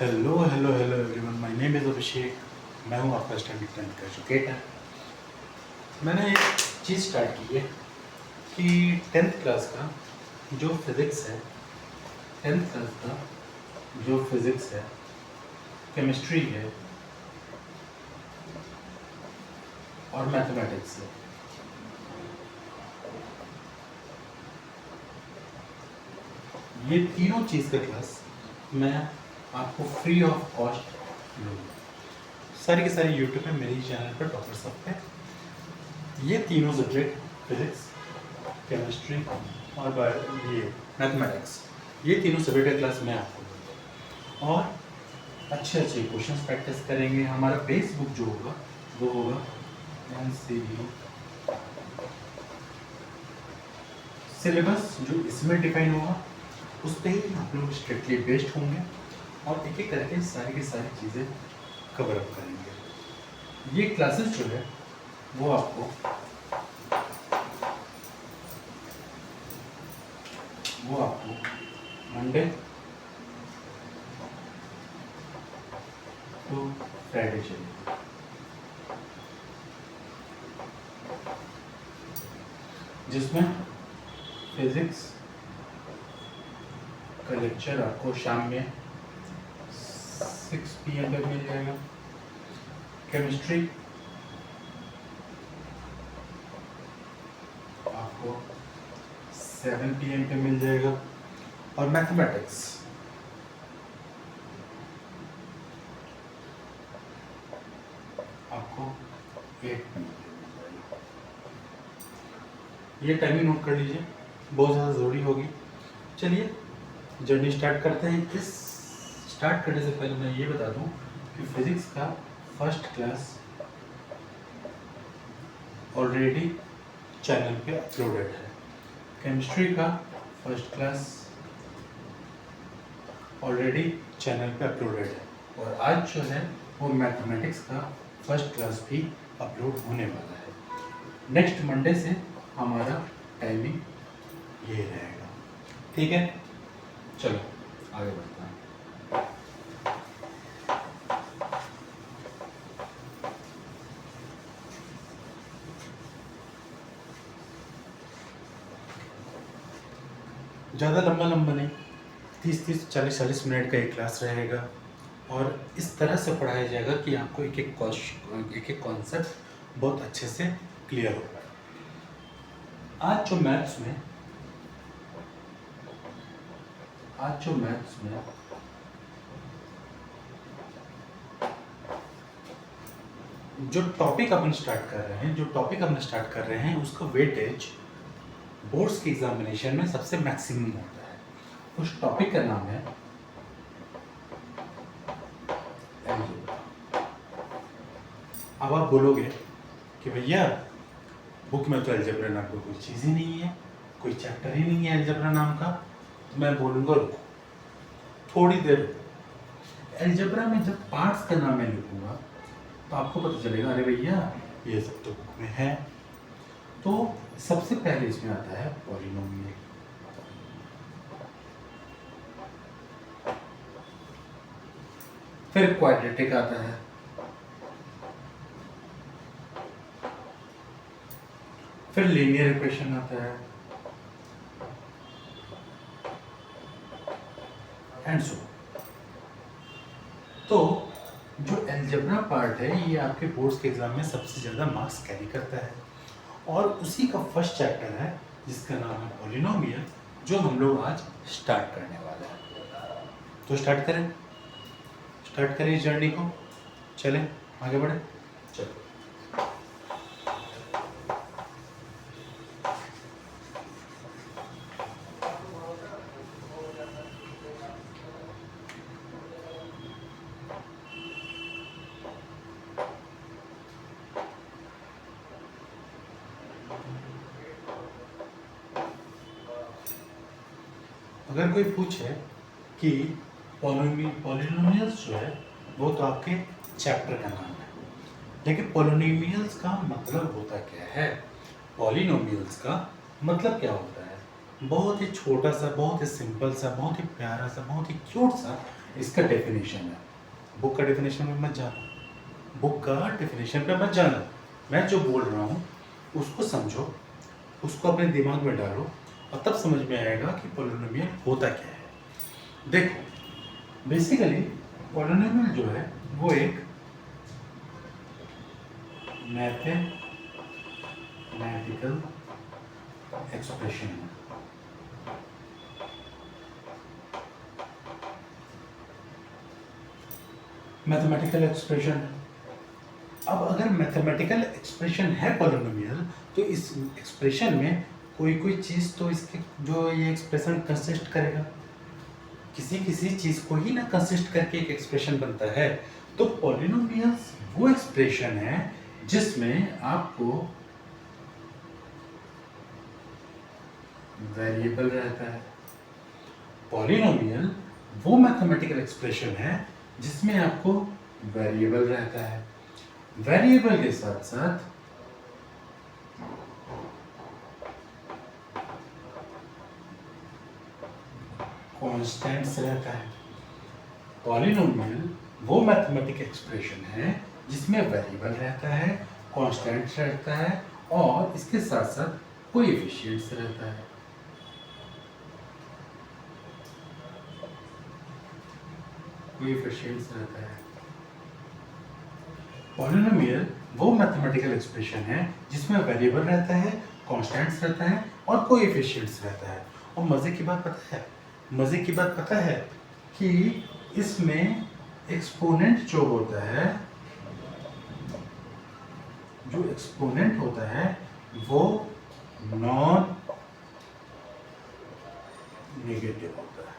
Hello hello hello everyone, my name is Abhishek. मैं हूँ आपका स्टैंडर्ड 10th का एजुकेटर। मैंने एक चीज़ स्टार्ट की है कि 10th क्लास का जो फिज़िक्स है 10th क्लास का जो फिज़िक्स है, केमिस्ट्री है और मैथमेटिक्स है, ये तीनों चीज़ का क्लास मैं आपको फ्री ऑफ कॉस्ट लूँगा। सारी की सारी यूट्यूब पे मेरे ही चैनल पर टॉपर सब पे ये तीनों सब्जेक्ट फिज़िक्स, केमिस्ट्री और ये मैथमेटिक्स, ये तीनों सब्जेक्ट का क्लास मैं आपको दूंगा और अच्छे अच्छे क्वेश्चंस प्रैक्टिस करेंगे। हमारा बेस बुक जो होगा वो होगा एनसीई सिलेबस, जो इसमें डिफाइन होगा उस पर ही आप लोग स्ट्रिक्टली बेस्ड होंगे और एक एक करके सारी की सारी चीज़ें कवर अप करेंगे। ये क्लासेस जो है वो आपको मंडे टू फ्राइडे चलेगी, जिसमें फिजिक्स का लेक्चर आपको शाम में 6 PM पे मिल जाएगा, केमिस्ट्री आपको 7 PM पे मिल जाएगा और मैथमेटिक्स आपको 8 PM पे मिल जाएगा। ये टाइमिंग नोट कर लीजिए, बहुत ज़्यादा ज़रूरी होगी। चलिए जर्नी स्टार्ट करते हैं। इस स्टार्ट करने से पहले मैं ये बता दूं कि फिज़िक्स का फर्स्ट क्लास ऑलरेडी चैनल पे अपलोडेड है, केमिस्ट्री का फर्स्ट क्लास ऑलरेडी चैनल पे अपलोडेड है और आज जो है वो मैथमेटिक्स का फर्स्ट क्लास भी अपलोड होने वाला है। नेक्स्ट मंडे से हमारा टाइमिंग ये रहेगा, ठीक है? चलो आगे बढ़ते हैं। ज़्यादा लंबा नहीं, 30 40 मिनट का एक क्लास रहेगा और इस तरह से पढ़ाया जाएगा कि आपको एक एक कॉन्सेप्ट बहुत अच्छे से क्लियर हो पाए। आज जो मैथ्स में जो टॉपिक अपन स्टार्ट कर रहे हैं उसका वेटेज बोर्ड्स के एग्जामिनेशन में सबसे मैक्सिमम होता है। उस टॉपिक का नाम है अलजेब्रा। अब आप बोलोगे कि भैया बुक में तो अलजेब्रा नाम का कोई चीज़ ही नहीं है, कोई चैप्टर ही नहीं है अलजेब्रा नाम का। तो मैं बोलूँगा रुको, थोड़ी देर रुको। अलजेब्रा में जब पार्ट्स का नाम मैं लिखूँगा तो आपको पता चलेगा अरे भैया ये सब तो बुक में है। तो सबसे पहले इसमें आता है पॉलिनोमियल, फिर क्वाड्रेटिक आता है, फिर लीनियर इक्वेशन आता है एंड सो। तो जो अलजेब्रा पार्ट है ये आपके बोर्ड्स के एग्जाम में सबसे ज़्यादा मार्क्स कैरी करता है और उसी का फर्स्ट चैप्टर है जिसका नाम है पॉलिनोमियल, जो हम लोग आज स्टार्ट करने वाले हैं। तो स्टार्ट करें इस जर्नी को, चलें आगे बढ़े। चलो अगर कोई पूछे कि पॉलिनोमियल्स जो है वो तो आपके चैप्टर का नाम है, लेकिन पॉलिनोमियल्स का मतलब होता क्या है? पॉलिनोमियल्स का मतलब क्या होता है? बहुत ही छोटा सा, बहुत ही सिंपल सा, बहुत ही प्यारा सा, बहुत ही क्यूट सा इसका डेफिनेशन है, बुक का डेफिनेशन में मत जाना, बुक का डेफिनेशन पे मत जाना। मैं जो बोल रहा हूँ उसको समझो, उसको अपने दिमाग में डालो और तब समझ में आएगा कि पॉलिनोमियल होता क्या है। देखो बेसिकली पॉलिनोमियल जो है वो एक मैथमेटिकल एक्सप्रेशन है। Mathematical expression. अब अगर मैथमेटिकल एक्सप्रेशन है पॉलिनोमियल, तो इस एक्सप्रेशन में कोई कोई चीज़ तो इसके जो ये एक्सप्रेशन कंसिस्ट करेगा, किसी किसी चीज़ को ही ना कंसिस्ट करके एक एक्सप्रेशन बनता है। तो पॉलिनोमियल्स वो एक्सप्रेशन है जिसमें आपको वेरिएबल रहता है। पॉलिनोमियल वो मैथमेटिकल एक्सप्रेशन है जिसमें आपको वेरिएबल रहता है। वेरिएबल के साथ साथ कांस्टेंट्स रहता है। पॉलिनोमियल वो मैथमेटिकल एक्सप्रेशन है जिसमें वेरिएबल रहता है, कांस्टेंट्स रहता है और इसके साथ साथ कोएफिशिएंट्स रहता है। कोएफिशिएंट्स रहता है। पॉलिनोमियल वो मैथमेटिकल एक्सप्रेशन है जिसमें वेरिएबल रहता है, कांस्टेंट्स रहता है और कोएफिशिएंट्स रहता है। और मजे की बात पता है कि इसमें एक्सपोनेंट जो होता है, वो नॉन नेगेटिव होता है।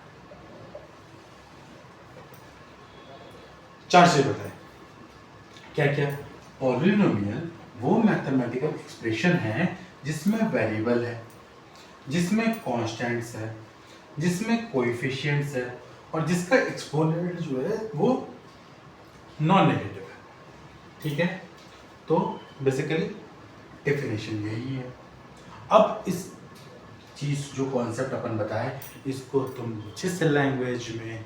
चार चीज बताएं क्या क्या। पॉलिनोमियल वो मैथमेटिकल एक्सप्रेशन है जिसमें वेरिएबल है, जिसमें कांस्टेंट्स है, जिसमें कोएफिशिएंट्स है और जिसका एक्सपोनेंट जो है वो नॉन नेगेटिव है। ठीक है, तो बेसिकली डेफिनेशन यही है। अब इस चीज जो कॉन्सेप्ट अपन बताए, इसको तुम जिस लैंग्वेज में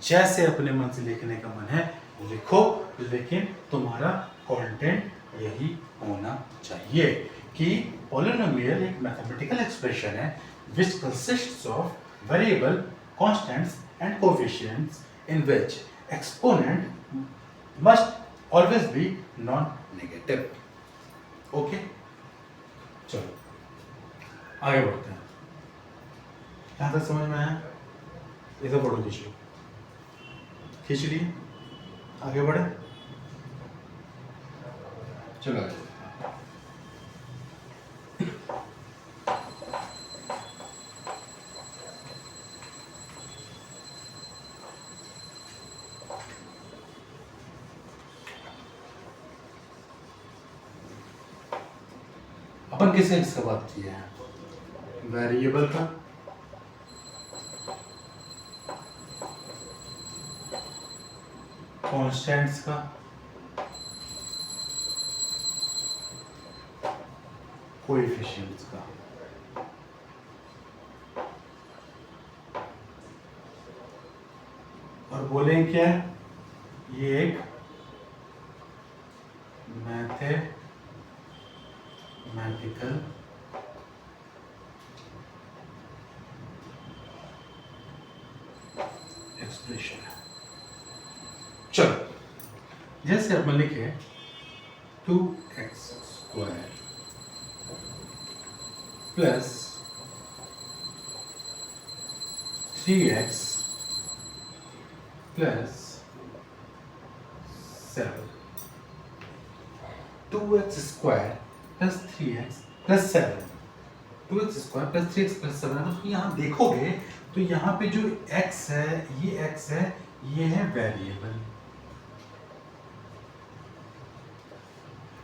जैसे अपने मन से लिखने का मन है लिखो, लेकिन तुम्हारा कंटेंट यही होना चाहिए कि पॉलिनोमियल एक मैथमेटिकल एक्सप्रेशन है which consists of variable, constants and coefficients in which exponent must always be non-negative. Okay, चलो आगे बढ़ते हैं। यहाँ तक समझ में आया? इधर फोटो खींच लिए, आगे बढ़े, चलो आगे। अपन किससे इसका बात किया है? वेरिएबल का, कांस्टेंट्स का, कोएफिशिएंट्स का। और बोलें क्या, ये एक मैथमेटिकल एक्सप्रेशन है। चलो, जैसे अपन लिखे 2x² plus 3x plus 7, 2x² plus 3x plus 7, 2x² plus 3x plus 7। तो यहाँ देखोगे तो यहाँ पे जो x है, ये x है, ये है वेरिएबल।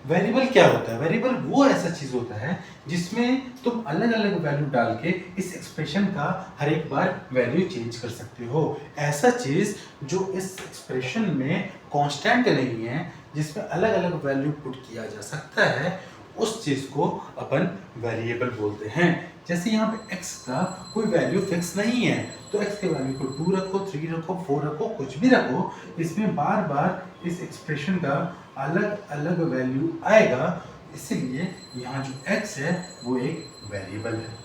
वेरिएबल क्या होता है? वेरिएबल वो ऐसा चीज होता है जिसमें तुम अलग अलग वैल्यू डाल के इस एक्सप्रेशन का हर एक बार वैल्यू चेंज कर सकते हो। ऐसा चीज जो इस एक्सप्रेशन में कांस्टेंट नहीं है, जिसमें अलग अलग वैल्यू पुट किया जा सकता है, उस चीज को अपन वेरिएबल बोलते हैं। जैसे यहाँ पे x का कोई वैल्यू फिक्स नहीं है, तो x के वैल्यू को 2 रखो, 3 रखो, 4 रखो, कुछ भी रखो, इसमें बार बार इस एक्सप्रेशन का अलग अलग वैल्यू आएगा। इसलिए यहाँ जो x है वो एक वेरिएबल है।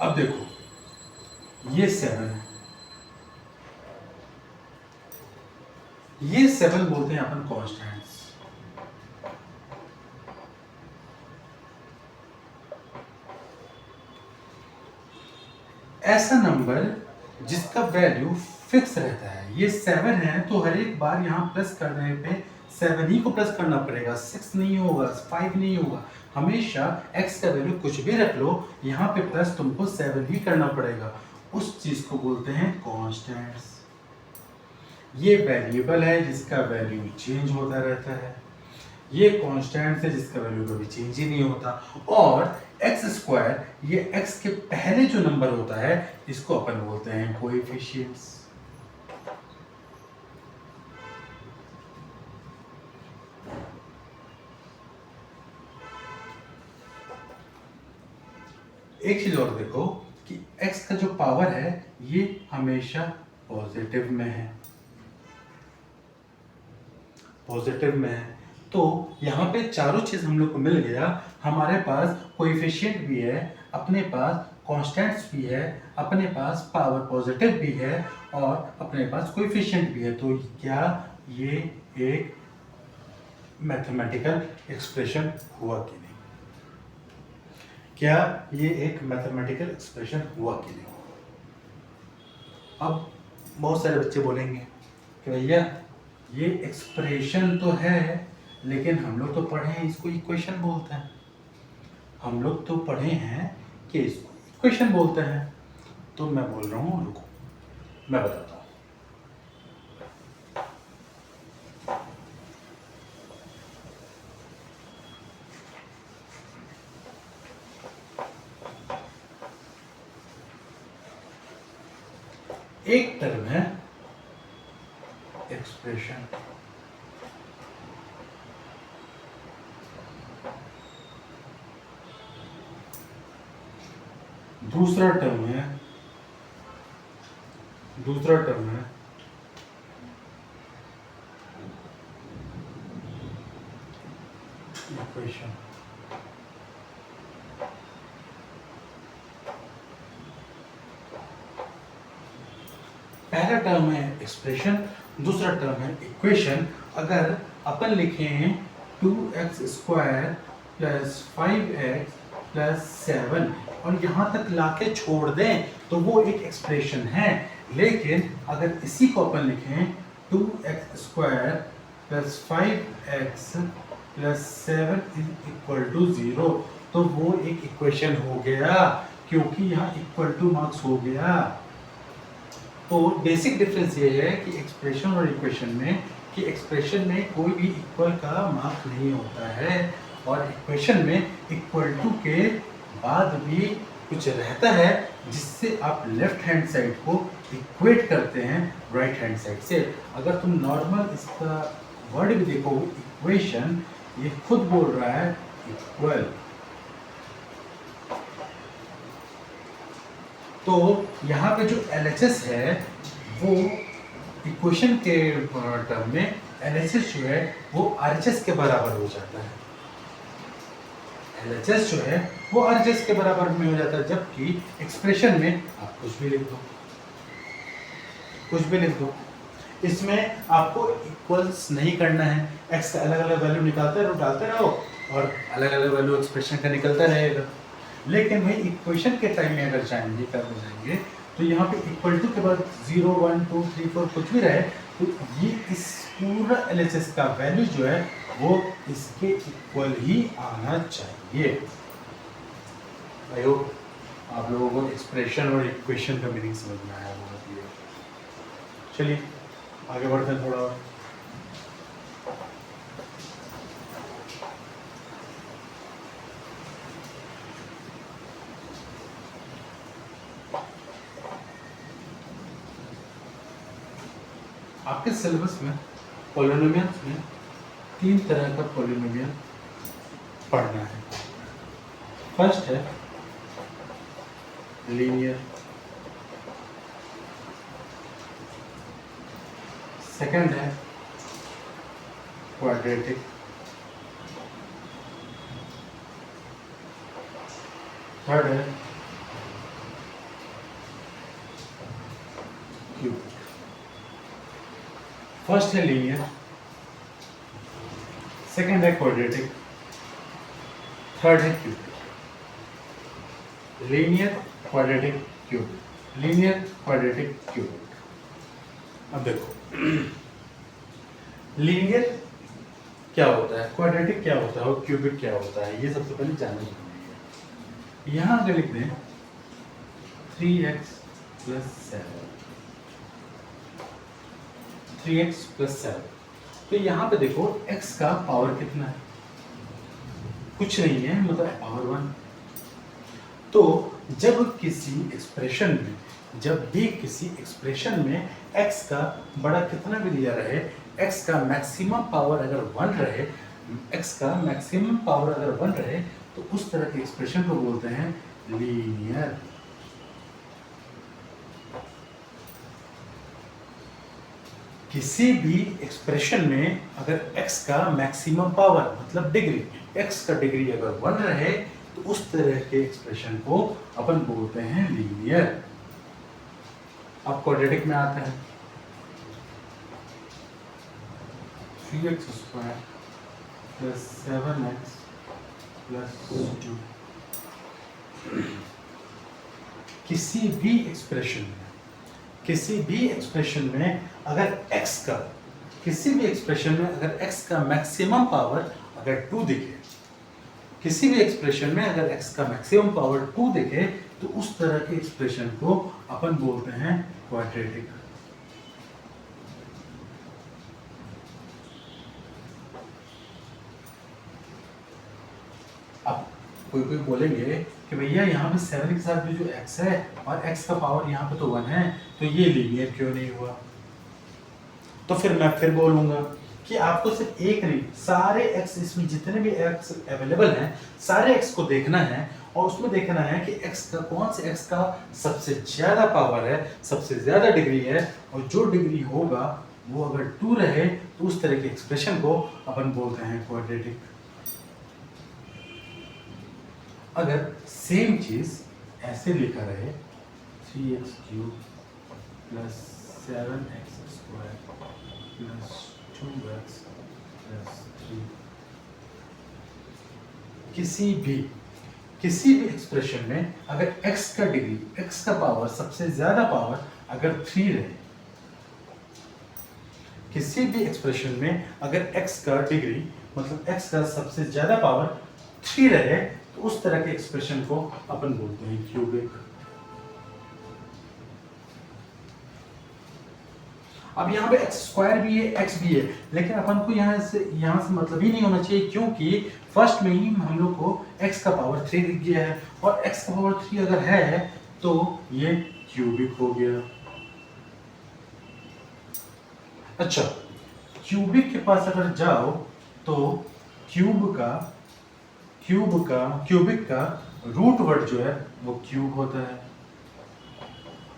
अब देखो ये 7 है, ये 7 बोलते हैं अपन कॉन्स्टेंट्स। ऐसा नंबर जिसका वैल्यू फिक्स रहता है, ये 7 है तो हर एक बार यहाँ प्लस करने पे 7 ही को प्लस करना पड़ेगा, 6 नहीं होगा, 5 नहीं होगा। हमेशा x का वैल्यू कुछ भी रख लो, यहाँ पे प्लस तुमको 7 ही करना पड़ेगा। उस चीज को बोलते हैं कॉन्स्टेंट्स। ये वेरिएबल है जिसका वैल्यू चेंज होता रहता है, ये कांस्टेंट है जिसका वैल्यू कभी चेंज ही नहीं होता। और एक्स स्क्वायर, ये एक्स के पहले जो नंबर होता है इसको अपन बोलते हैं कोएफिशिएंट्स। एक चीज और देखो कि x का जो पावर है ये हमेशा पॉजिटिव में है, पॉजिटिव में है। तो यहाँ पे चारों चीज हम लोग को मिल गया। हमारे पास कोएफिशिएंट भी है, अपने पास कांस्टेंट्स भी है, अपने पास पावर पॉजिटिव भी है और अपने पास कोएफिशिएंट भी है। तो क्या ये एक मैथमेटिकल एक्सप्रेशन हुआ कि नहीं? क्या ये एक मैथमेटिकल एक्सप्रेशन हुआ कि नहीं? अब बहुत सारे बच्चे बोलेंगे कि भैया ये एक्सप्रेशन तो है, लेकिन हम लोग तो पढ़े हैं इसको इक्वेशन बोलते हैं। हम लोग तो पढ़े हैं कि इसको इक्वेशन बोलते हैं। तो मैं बोल रहा हूँ, रुको मैं बताता हूँ। एक टर्म है एक्सप्रेशन, दूसरा टर्म है इक्वेशन। पहला टर्म है एक्सप्रेशन, दूसरा टर्म है इक्वेशन। अगर अपन लिखें 2x square plus 5x plus 7 और यहाँ तक लाके छोड़ दें तो वो एक एक्सप्रेशन है। लेकिन अगर इसी को अपन लिखें 2x square plus 5x plus 7 is equal to 0 तो वो एक इक्वेशन हो गया, क्योंकि यहाँ इक्वल टू मार्क्स हो गया। तो बेसिक डिफरेंस ये है कि एक्सप्रेशन और इक्वेशन में, कि एक्सप्रेशन में कोई भी इक्वल का मार्क नहीं होता है और इक्वेशन में इक्वल टू के बाद भी कुछ रहता है जिससे आप लेफ्ट हैंड साइड को इक्वेट करते हैं राइट हैंड साइड से। अगर तुम नॉर्मल इसका वर्ड भी देखो, इक्वेशन, ये खुद बोल रहा है इक्वल। तो यहाँ पे जो LHS है वो इक्वेशन के टर्म में LHS जो है वो RHS के बराबर हो जाता है। LHS जो है वो RHS के बराबर में हो जाता है, जबकि एक्सप्रेशन में आप कुछ भी लिख दो, इसमें आपको इक्वल्स नहीं करना है। x का अलग अलग वैल्यू निकालते रहो, डालते रहो और अलग अलग वैल्यू एक्सप्रेशन का निकलता रहेगा। लेकिन भाई इक्वेशन के टाइम में अगर जाएंगे तो यहाँ पे इक्वल टू के बाद 0 1 2 3 4 कुछ भी रहे तो ये इस पूरा LHS का वैल्यू जो है वो इसके इक्वल ही आना चाहिए। आई होप आप लोगों को एक्सप्रेशन और इक्वेशन का मीनिंग समझ में आया होगा। चलिए आगे बढ़ते हैं थोड़ा और। आपके सिलेबस में पॉलिनोमियल्स में तीन तरह का पॉलिनोमियल पढ़ना है। फर्स्ट है लीनियर, सेकंड है क्वाड्रेटिक, थर्ड है क्यूबिक। फर्स्ट है लीनियर, सेकंड है क्वाड्रेटिक, थर्ड है cubic. Linear, quadratic, cubic, linear, quadratic, cubic. अब देखो लीनियर क्या होता है, क्वाड्रेटिक क्या होता है और क्यूबिक क्या होता है, ये सबसे पहले जानना जरूरी है। यहां अगर लिख दें 3x + 7, 3x + 7, तो यहां पे देखो x का पावर कितना है, कुछ नहीं है, मतलब पावर 1। तो जब भी किसी एक्सप्रेशन में x का बड़ा कितना भी दिया रहे, x का मैक्सिमम पावर अगर 1 रहे, तो उस तरह के एक्सप्रेशन को बोलते हैं लीनियर। किसी भी एक्सप्रेशन में अगर x का मैक्सिमम पावर मतलब डिग्री, x का डिग्री अगर 1 रहे, तो उस तरह के एक्सप्रेशन को अपन बोलते हैं लीनियर। अब क्वाड्रेटिक में आता है 3x² + 7x + 2। किसी भी एक्सप्रेशन में अगर x का मैक्सिमम पावर अगर 2 दिखे, किसी भी एक्सप्रेशन में अगर x का मैक्सिमम पावर 2 दिखे, तो उस तरह के एक्सप्रेशन को अपन बोलते हैं क्वाड्रेटिक। अब कोई बोलेंगे कि भैया यहाँ पे 7 के साथ जो x है और x का पावर यहाँ पे तो 1 है, तो ये लीनियर क्यों नहीं हुआ? तो फिर मैं फिर बोलूंगा कि आपको सिर्फ एक नहीं, सारे x, इसमें जितने भी x अवेलेबल हैं, सारे x को देखना है और उसमें देखना है कि कौन से x का सबसे ज्यादा पावर है, सबसे ज्यादा डिग्री है, और जो डिग्री होगा वो अगर 2 रहे, तो उस तरह के एक्सप्रेशन को अपन बोलते हैं क्वाड्रेटिक। अगर सेम चीज ऐसे लिखा रहे 3x³ + 7x² + 2x + 3, किसी भी एक्सप्रेशन में अगर x का डिग्री, x का पावर, सबसे ज्यादा पावर अगर 3 रहे, किसी भी एक्सप्रेशन में अगर x का डिग्री मतलब x का सबसे ज्यादा पावर 3 रहे, तो उस तरह के एक्सप्रेशन को अपन बोलते हैं क्यूबिक। अब यहाँ पे x² भी है, x भी है, लेकिन अपन को यहाँ से मतलब ही नहीं होना चाहिए, क्योंकि फर्स्ट में ही हम लोग को x का पावर 3 दिख गया है, और x का पावर 3 अगर है तो ये क्यूबिक हो गया। अच्छा, क्यूबिक के पास अगर जाओ तो क्यूबिक का रूट वर्ड जो है वो क्यूब होता है,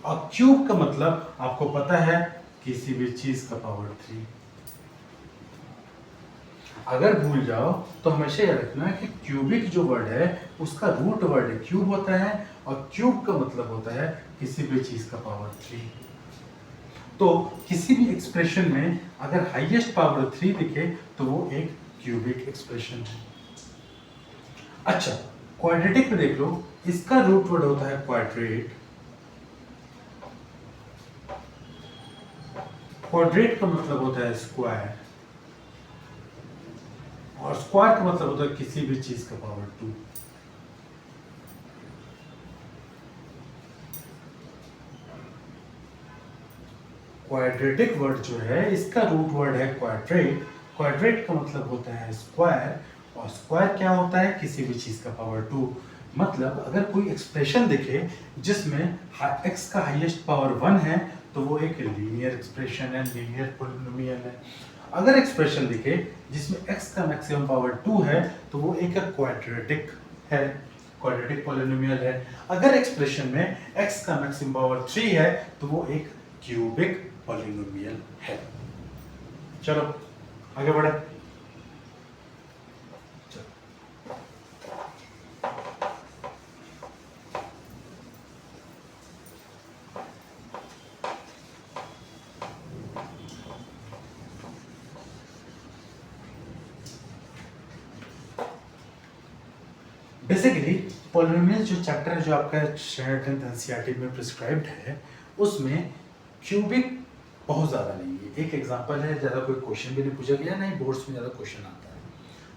और क्यूब का मतलब आपको पता है किसी भी चीज का पावर 3। अगर भूल जाओ तो हमेशा याद रखना कि क्यूबिक जो वर्ड है उसका रूट वर्ड क्यूब होता है, और क्यूब का मतलब होता है किसी भी चीज का पावर 3। तो किसी भी एक्सप्रेशन में अगर हाईएस्ट पावर 3 दिखे तो वो एक क्यूबिक एक्सप्रेशन है। अच्छा, क्वाड्रेटिक में देख लो, इसका रूट वर्ड होता है क्वाड्रेट। क्वाड्रेट का मतलब होता है स्क्वायर, और स्क्वायर का मतलब होता है किसी भी चीज का पावर 2। क्वाड्रेटिक वर्ड जो है इसका रूट वर्ड है क्वाड्रेट। क्वाड्रेट का मतलब होता है स्क्वायर, और स्क्वायर क्या होता है, किसी भी चीज का पावर 2। मतलब अगर कोई एक्सप्रेशन दिखे जिसमें x का हाईएस्ट पावर 1 है, तो वो एक लीनियर एक्सप्रेशन है, लीनियर पॉलिनोमियल है। अगर एक्सप्रेशन दिखे जिसमें x का मैक्सिमम पावर 2 है तो वो एक क्वाड्रेटिक है, क्वाड्रेटिक पॉलिनोमियल है। अगर एक्सप्रेशन में x का मैक्सिमम पावर 3 है तो वो एक क्यूबिक पॉलिनोमियल है। चलो आगे बढ़े। बेसिकली पॉलिनोमियल जो चैप्टर है जो आपका स्टैंडर्ड 10th एनसीईआरटी में प्रिस्क्राइब्ड है उसमें क्यूबिक बहुत ज़्यादा नहीं है। एक एग्जांपल है, ज़्यादा कोई क्वेश्चन भी नहीं पूछा गया, नहीं बोर्ड्स में ज़्यादा क्वेश्चन आता है,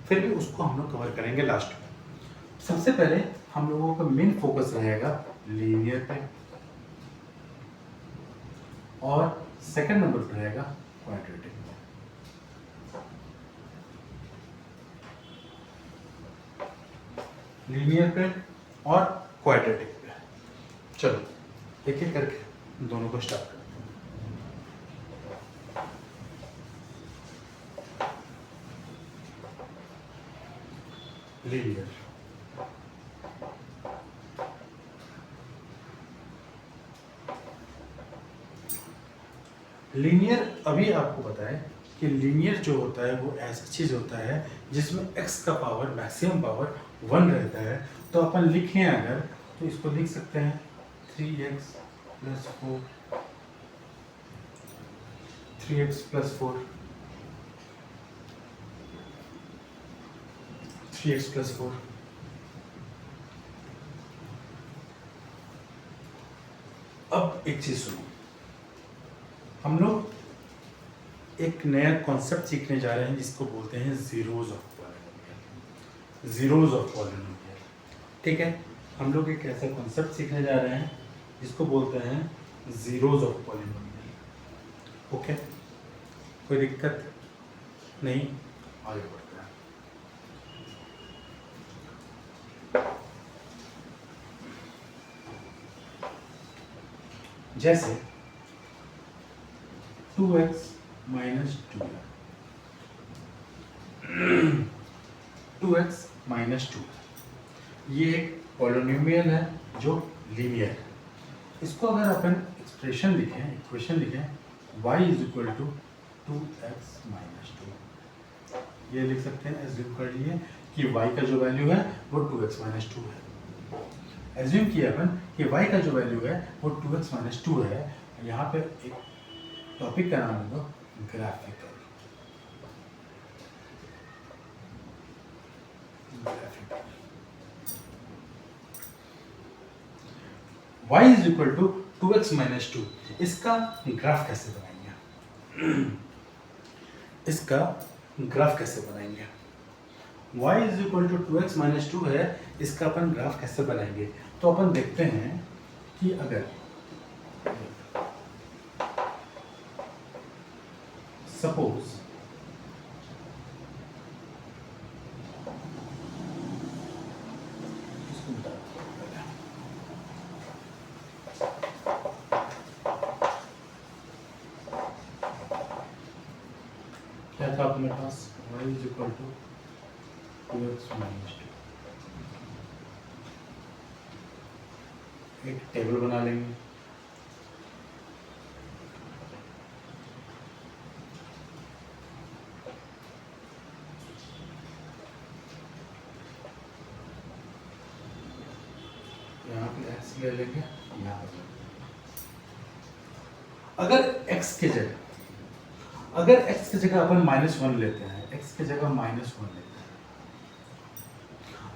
फिर भी उसको हम लोग कवर करेंगे लास्ट में। सबसे पहले हम लोगों का मेन फोकस रहेगा लीनियर पे और सेकंड नंबर पर रहेगा क्वाड्रेटिक। लीनियर पे और क्वाड्रेटिक पे। चलो एक एक करके दोनों को स्टार्ट करते हैं। लीनियर लीनियर अभी आपको पता है कि लीनियर जो होता है वो ऐसा चीज होता है जिसमें x का पावर मैक्सिमम पावर 1 रहता है। तो अपन लिखें अगर तो इसको लिख सकते हैं 3x plus 4 3x plus 4 3x plus 4। अब एक चीज सुनो, हम लोग एक नया कॉन्सेप्ट सीखने जा रहे हैं जिसको बोलते हैं zeros of polynomial. Zeros of polynomial, ठीक है। हम लोग एक ऐसा कॉन्सेप्ट सीखने जा रहे हैं जिसको बोलते हैं जीरोज ऑफ पॉलिनोमियल। ओके, कोई दिक्कत नहीं, आगे बढ़ते हैं। जैसे 2x माइनस 2 2x माइनस 2 ये एक पॉलिनोमियल है जो लीनियर है। इसको अगर अपन एक्सप्रेशन लिखें, इक्वेशन लिखें y is equal to 2x minus 2, ये लिख सकते हैं। एज्यूम कर लिए कि y का जो वैल्यू है वो 2x माइनस 2 है। एज्यूम किया अपन कि y का जो वैल्यू है वो 2x माइनस 2 है। यहाँ पे एक टॉपिक का नाम होगा graphical. y is equal to 2x minus 2, इसका ग्राफ कैसे बनाएंगे? इसका ग्राफ कैसे बनाएंगे? y is equal to 2x minus 2 है, इसका अपन ग्राफ कैसे बनाएंगे? तो अपन देखते हैं कि अगर सपोज क्या था अपने पास y is equal to 2x minus 2, एक टेबल बना लेंगे। यहाँ पे x ले लेंगे, यहाँ पर अगर x की जगह अपन -1 लेते हैं, x की जगह -1 लेते हैं,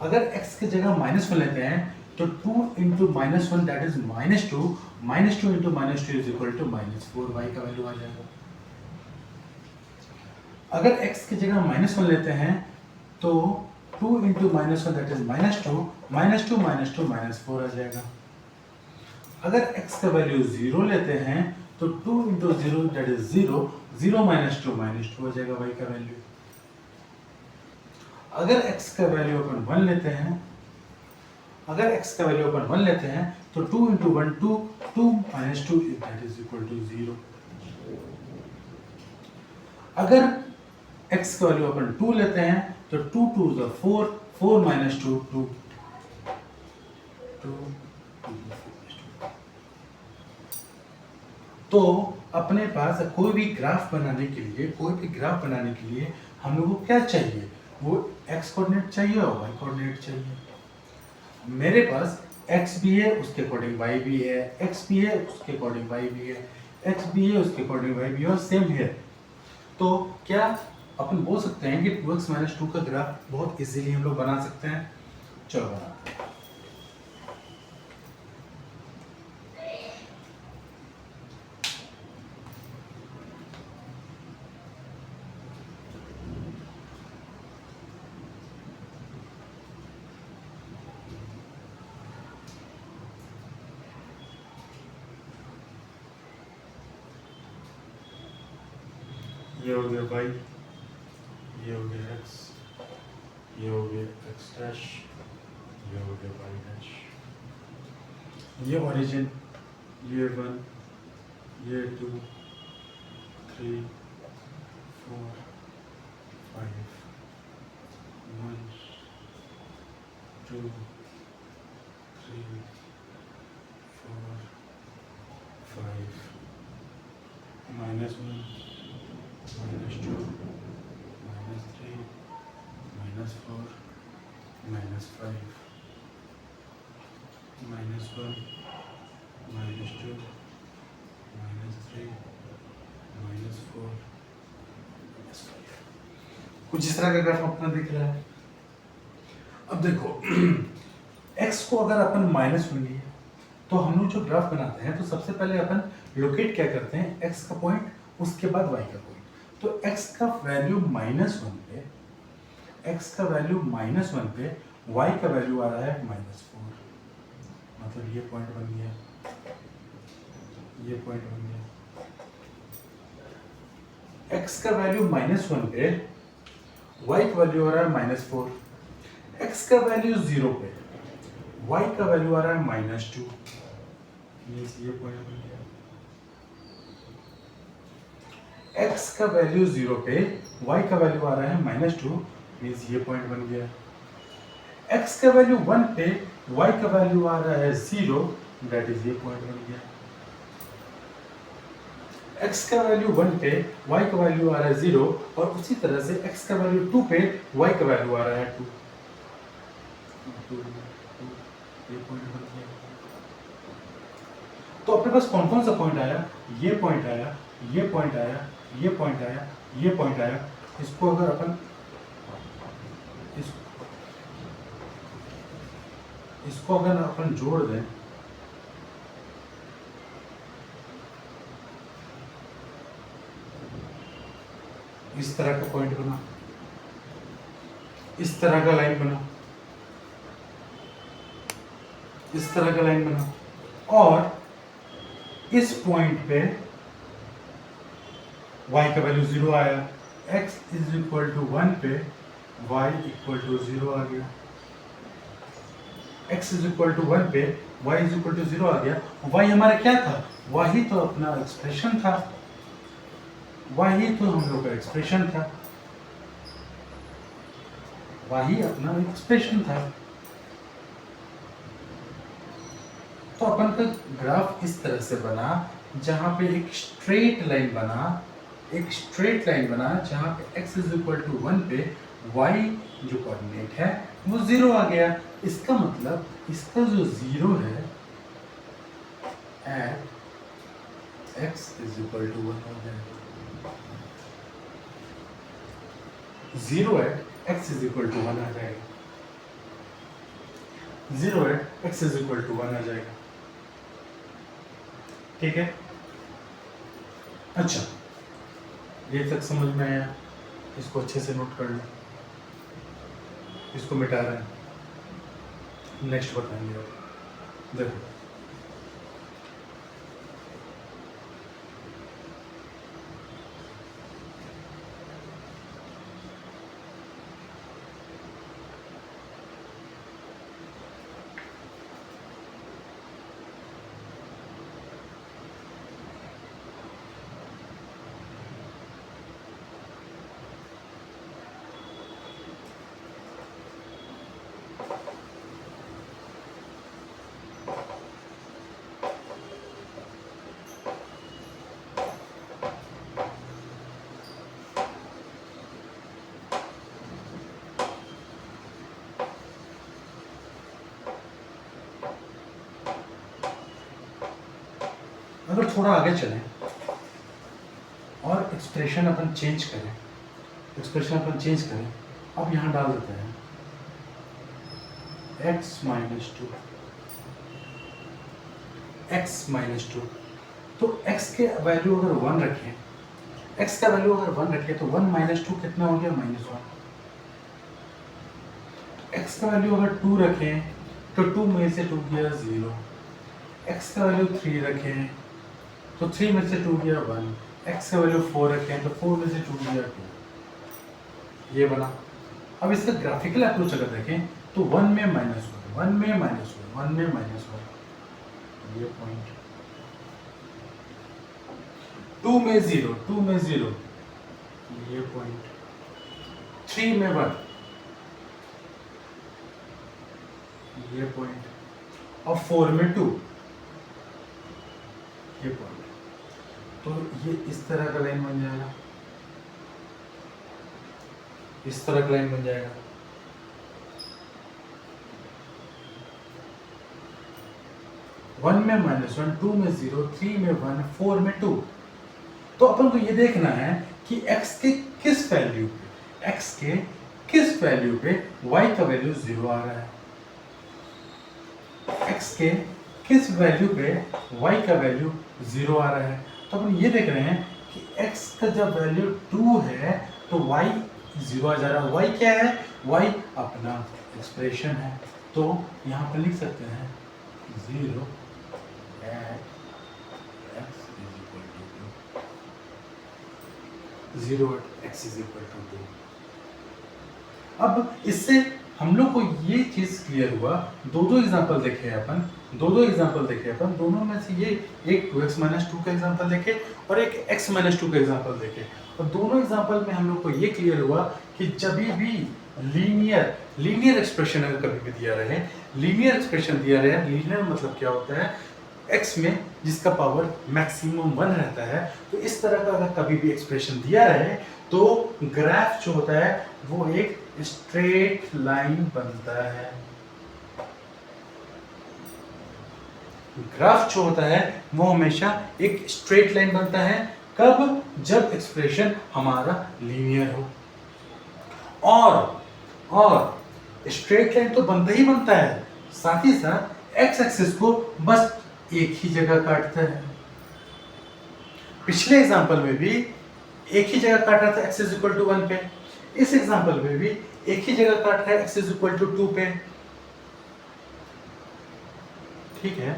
अगर x की जगह -1 लेते हैं तो 2 into -1 that is -2, -2 into -2 is equal to -4, y का वैल्यू आ जाएगा। अगर x की जगह -1 लेते हैं तो 2 इंटू -1 दैट इज -2, -2 -4 आ जाएगा। अगर x का वैल्यू 0 लेते हैं तो 2 इंटू 0 दैट इज 0, 0 -2 -2 आ जाएगा y का वैल्यू। अगर x का वैल्यू अपन 1 लेते हैं, तो 2 into 1 2, 2 -2 that is equal to 0। अगर एक्स का वैल्यू अपन 2 लेते हैं, तो 2 2 is 4, 4 minus 2 2 2 तो अपने पास कोई भी ग्राफ बनाने के लिए हम लोग को क्या चाहिए, वो एक्स कोऑर्डिनेट चाहिए और वाई कोऑर्डिनेट चाहिए। मेरे पास x भी है, उसके अकॉर्डिंग y भी है, x भी है, उसके अकॉर्डिंग y भी है, x भी है, उसके अकॉर्डिंग y भी है और सेम है। तो क्या अपन बोल सकते हैं कि 2x - 2 का ग्राफ बहुत इजीली हम लोग बना सकते हैं। चलो बनाते हैं। ये हो गया y, ये हो गया x, ये हो गया x डैश, ये हो गया y डैश, ये ओरिजिन, ये 1, ये 2 3 4 5 1 2 3 4 5 -1 -2 -3 -4 -5 -1 -2 -3 -4 -5। कुछ इस तरह का ग्राफ अपना दिख रहा है। अब देखो x को अगर अपन -1 लिए तो हम लोग जो ग्राफ बनाते हैं तो सबसे पहले अपन लोकेट क्या करते हैं, x का पॉइंट, उसके बाद y का पॉइंट। तो x का वैल्यू -1 पे, x का वैल्यू -1 पे y का वैल्यू आ रहा है -4, मतलब ये पॉइंट बन गया, ये पॉइंट बन गया। x का वैल्यू -1 पे y का वैल्यू आ रहा है -4, x का वैल्यू 0 पे y का वैल्यू आ रहा है -2, मींस ये पॉइंट बन गया। x का वैल्यू 0 पे y का वैल्यू आ रहा है -2, मींस ये पॉइंट बन गया। x का वैल्यू 1 पे y का वैल्यू आ रहा है 0, दैट इज ये पॉइंट बन गया। x का वैल्यू 1 पे y का वैल्यू आ रहा है 0 और उसी तरह से x का वैल्यू 2 पे y का वैल्यू आ रहा है 2, ये पॉइंट बन गया। तो अपने पास कौन कौन सा पॉइंट आया, ये पॉइंट आया, ये पॉइंट आया, ये पॉइंट आया, ये पॉइंट आया। इसको अगर अपन इसको अगर अपन जोड़ दें, इस तरह का पॉइंट बना, इस तरह का लाइन बना, इस तरह का लाइन बना, और इस पॉइंट पे y का वैल्यू 0 आया, x इज इक्वल टू 1 पे y इक्वल टू 0 आ गया, x इज इक्वल टू 1 पे y इज इक्वल टू 0 आ गया। y हमारा क्या था, वही तो अपना एक्सप्रेशन था, वही तो हम लोग का एक्सप्रेशन था, वही अपना एक्सप्रेशन था। तो अपन का ग्राफ इस तरह से बना, जहां पे एक स्ट्रेट लाइन बना, एक स्ट्रेट लाइन बना जहां पे x इज इक्वल टू 1 पे y जो कोऑर्डिनेट है वो 0 आ गया। इसका मतलब इसका जो 0 है at x is equal to 1 हो जाएगा, 0 at x is equal to 1 आ जाएगा, 0 at x is equal to 1 आ जाएगा। ठीक है, अच्छा ये तक समझ में आया, इसको अच्छे से नोट कर लो, इसको मिटा रहे हैं, नेक्स्ट बताएंगे। देखो अगर थोड़ा आगे चलें और एक्सप्रेशन अपन चेंज करें, अब यहाँ डाल देते हैं x -2, तो x के वैल्यू अगर 1 रखें, x का वैल्यू अगर 1 रखें तो 1 - 2 कितना हो गया, -1। x का वैल्यू अगर 2 रखें तो 2 में से 2 गया 0, x का वैल्यू 3 रखें तो 3 में से 2 गया 1, x का वैल्यू 4 रखें तो 4 में से 2 गया 2। ये बना। अब इसका ग्राफिकल अप्रोच अगर देखें तो 1 में -1, 1 में -1, 1 में -1, ये पॉइंट, 2 में 0, 2 में 0, ये पॉइंट, 3 में 1, ये पॉइंट, और 4 में 2, ये पॉइंट। तो ये इस तरह का लाइन बन जाएगा, इस तरह का लाइन बन जाएगा। वन में -1, 2 में 0, 3 में 1, 4 में 2। तो अपन को ये देखना है कि x के किस वैल्यू पे y का वैल्यू 0 आ रहा है, x के किस वैल्यू पे y का वैल्यू 0 आ रहा है। तो अपन ये देख रहे हैं कि x का जब वैल्यू 2 है तो y 0 आ जा रहा है। y क्या है, y अपना एक्सप्रेशन है। तो यहाँ पर लिख सकते हैं 0 at x is equal to 2, 0 at x is equal to 2। अब इससे हम लोग को ये चीज क्लियर हुआ, दो एग्जांपल देखे अपन, दोनों में से ये एक 2x - 2 का एग्जांपल देखे और एक x - 2 का एग्जांपल देखे, और दोनों एग्जांपल में हम लोग को ये क्लियर हुआ कि जब भी लीनियर एक्सप्रेशन अगर कभी भी दिया रहे, लीनियर मतलब क्या होता है, x में जिसका पावर मैक्सिमम 1 रहता है, तो इस तरह का अगर कभी भी एक्सप्रेशन दिया रहे तो ग्राफ जो होता है वो एक स्ट्रेट लाइन बनता है। ग्राफ जो होता है वो हमेशा एक स्ट्रेट लाइन बनता है। कब, जब एक्सप्रेशन हमारा लीनियर हो। और स्ट्रेट लाइन तो बनता ही बनता है, साथ ही साथ एक्स एक्सिस को बस एक ही जगह काटता है। पिछले एग्जांपल में भी एक ही जगह काट रहा था x इज इक्वल टू 1 पे, इस एग्जांपल में भी एक ही जगह काट रहा है x इज इक्वल टू 2 पे। ठीक है,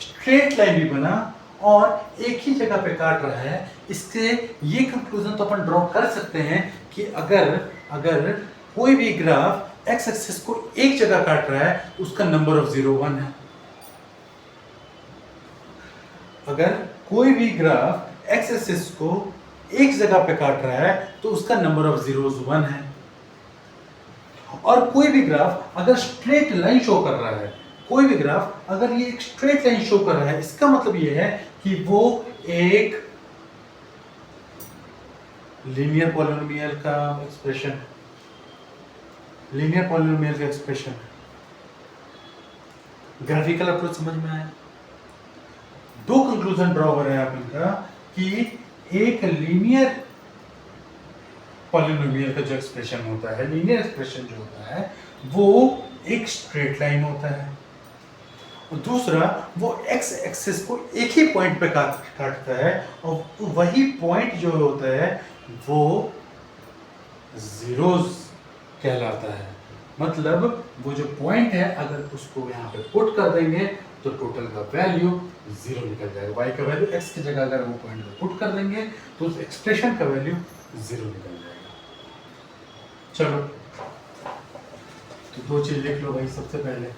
स्ट्रेट लाइन भी बना और एक ही जगह पे काट रहा है। इससे ये कंक्लूजन तो अपन ड्रॉ कर सकते हैं कि अगर कोई भी ग्राफ x एक्सिस को एक जगह काट रहा है तो उसका नंबर ऑफ 0 1 है। अगर कोई भी ग्राफ x एक्सिस को एक जगह पे काट रहा है तो उसका नंबर ऑफ जीरोस 1 है। और कोई भी ग्राफ अगर स्ट्रेट लाइन शो कर रहा है, कोई भी ग्राफ अगर ये एक स्ट्रेट लाइन शो कर रहा है, इसका मतलब ये है कि वो एक लीनियर पॉलिनोमियल का एक्सप्रेशन। ग्राफिकल अप्रोच समझ में आया? दो कंक्लूजन ड्रॉ हो रहे हैं आप इनका कि एक लीनियर पॉलिनोमियल का जो एक्सप्रेशन होता है, लीनियर एक्सप्रेशन जो होता है वो एक स्ट्रेट लाइन होता है, और दूसरा वो एक्स एक्सिस को एक ही पॉइंट पे काटता है, और वही पॉइंट जो होता है वो जीरोस कहलाता है। मतलब वो जो पॉइंट है अगर उसको यहाँ पे पुट कर देंगे तो टोटल का वैल्यू 0 निकल जाएगा। y का वैल्यू x की जगह अगर वो पॉइंट पे पुट कर देंगे तो उस एक्सप्रेशन का वैल्यू 0 निकल जाएगा। चलो तो दो चीज लिख लो भाई। सबसे पहले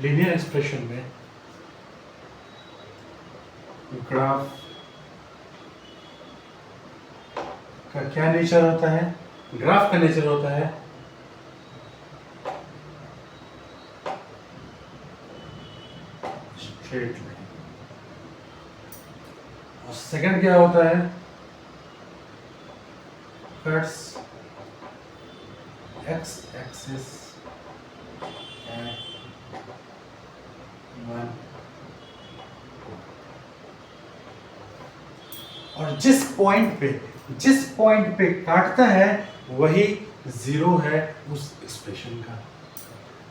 लीनियर एक्सप्रेशन में ग्राफ का क्या नेचर होता है, ग्राफ का नेचर होता है स्ट्रेट लाइन, और सेकंड क्या होता है, cuts x axis at one, और जिस पॉइंट पे काटता है वही जीरो है उस एक्सप्रेशन का,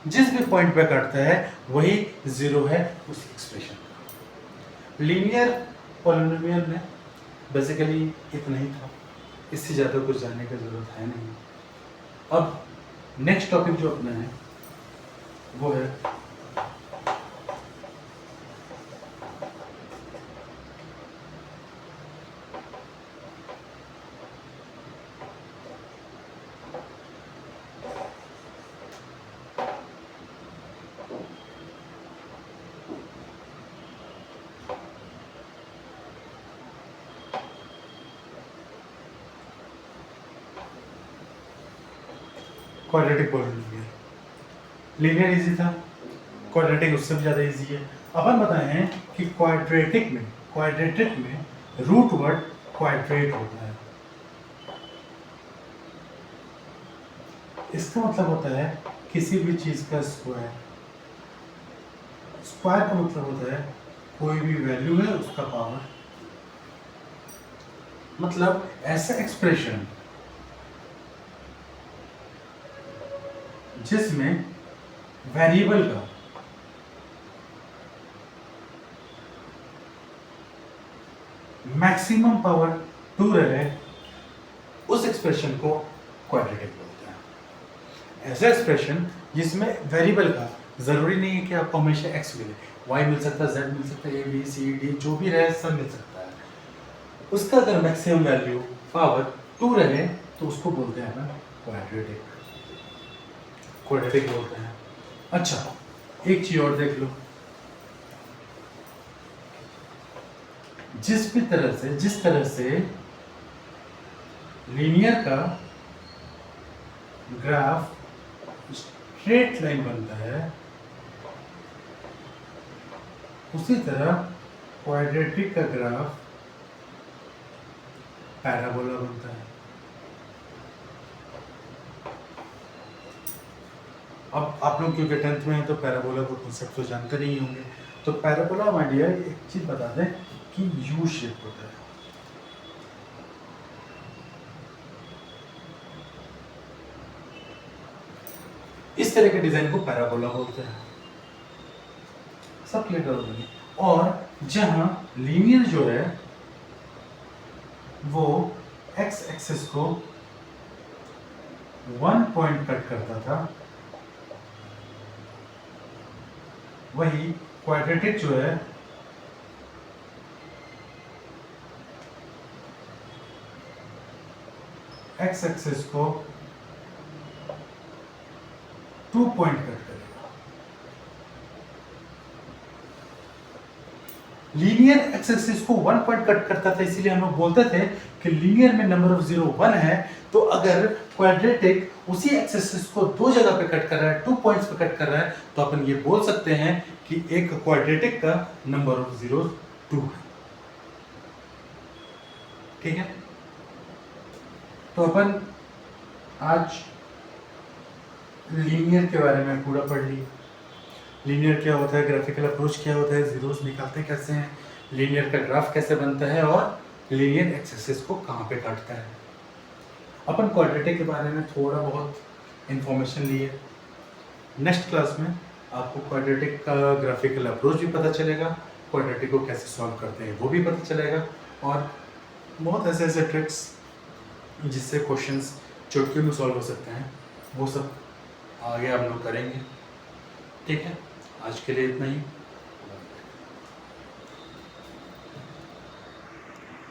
जिस भी पॉइंट पे काटता है वही जीरो है उस एक्सप्रेशन का। लीनियर पॉलिनोमियल में बेसिकली इतना ही था, इससे ज़्यादा कुछ जानने की जरूरत है नहीं। अब नेक्स्ट टॉपिक जो अपना है वो है क्वाड्रेटिक पॉलिनोमियल। लीनियर इजी था, क्वाड्रेटिक उससे भी ज़्यादा इजी है। अपन बताए हैं कि क्वाड्रेटिक में रूट वर्ड क्वाड्रेट होता है। इसका मतलब होता है किसी भी चीज़ का स्क्वायर। स्क्वायर का मतलब होता है कोई भी वैल्यू है उसका पावर, मतलब ऐसा एक्सप्रेशन जिसमें वेरिएबल का मैक्सिमम पावर 2 रहे, उस एक्सप्रेशन को क्वाड्रेटिक बोलते हैं। ऐसा एक्सप्रेशन जिसमें वेरिएबल का जरूरी नहीं है कि आपको हमेशा एक्स मिले, वाई मिल सकता है, जेड मिल सकता है, ए बी सी डी जो भी रहे सब मिल सकता है। उसका अगर मैक्सिमम वैल्यू पावर 2 रहे तो उसको बोलते हैं ना क्वाड्रेटिक बोलते हैं। अच्छा, एक चीज और देख लो, जिस तरह से लीनियर का ग्राफ स्ट्रेट लाइन बनता है, उसी तरह क्वाड्रेटिक का ग्राफ पैराबोला बनता है। अब आप लोग क्योंकि 10th में हैं तो पैराबोला को कॉन्सेप्ट तो जानते नहीं होंगे, तो पैराबोला माय डियर एक चीज बता दें कि यू शेप होता है। इस तरह के डिजाइन को पैराबोला बोलते हैं। सब क्लियर कर देंगे। और जहां लीनियर जो है वो एक्स एक्सिस को 1 पॉइंट कट करता था, वही क्वाड्रेटिक जो है एक्स एक्सिस को 2 पॉइंट कट करेगा। लीनियर एक्स एक्सिस को 1 पॉइंट कट करता था, इसीलिए हम लोग बोलते थे कि लीनियर में नंबर ऑफ जीरो 1 है, तो अगर क्वाड्रेटिक उसी एक्स एक्सिस को 2 जगह पे कट कर रहा है, 2 पॉइंट्स पे कट कर रहा है, तो अपन ये बोल सकते हैं कि एक क्वाड्रेटिक का नंबर ऑफ जीरो 2 है। ठीक है, तो अपन आज लीनियर के बारे में पूरा पढ़ लिया। लीनियर क्या होता है, ग्राफिकल अप्रोच क्या होता है, जीरोस निकालते कैसे हैं, लीनियर का ग्राफ कैसे बनता है, और लीनियर एक्स एक्सिस को कहाँ पे काटता है। अपन क्वाड्रेटिक के बारे में थोड़ा बहुत इंफॉर्मेशन लिए। नेक्स्ट क्लास में आपको क्वाड्रेटिक का ग्राफिकल अप्रोच भी पता चलेगा, क्वाड्रेटिक को कैसे सॉल्व करते हैं वो भी पता चलेगा, और बहुत ऐसे ऐसे ट्रिक्स जिससे क्वेश्चंस चुटकियों में सॉल्व हो सकते हैं, वो सब आगे आप लोग करेंगे। ठीक है, आज के लिए इतना ही।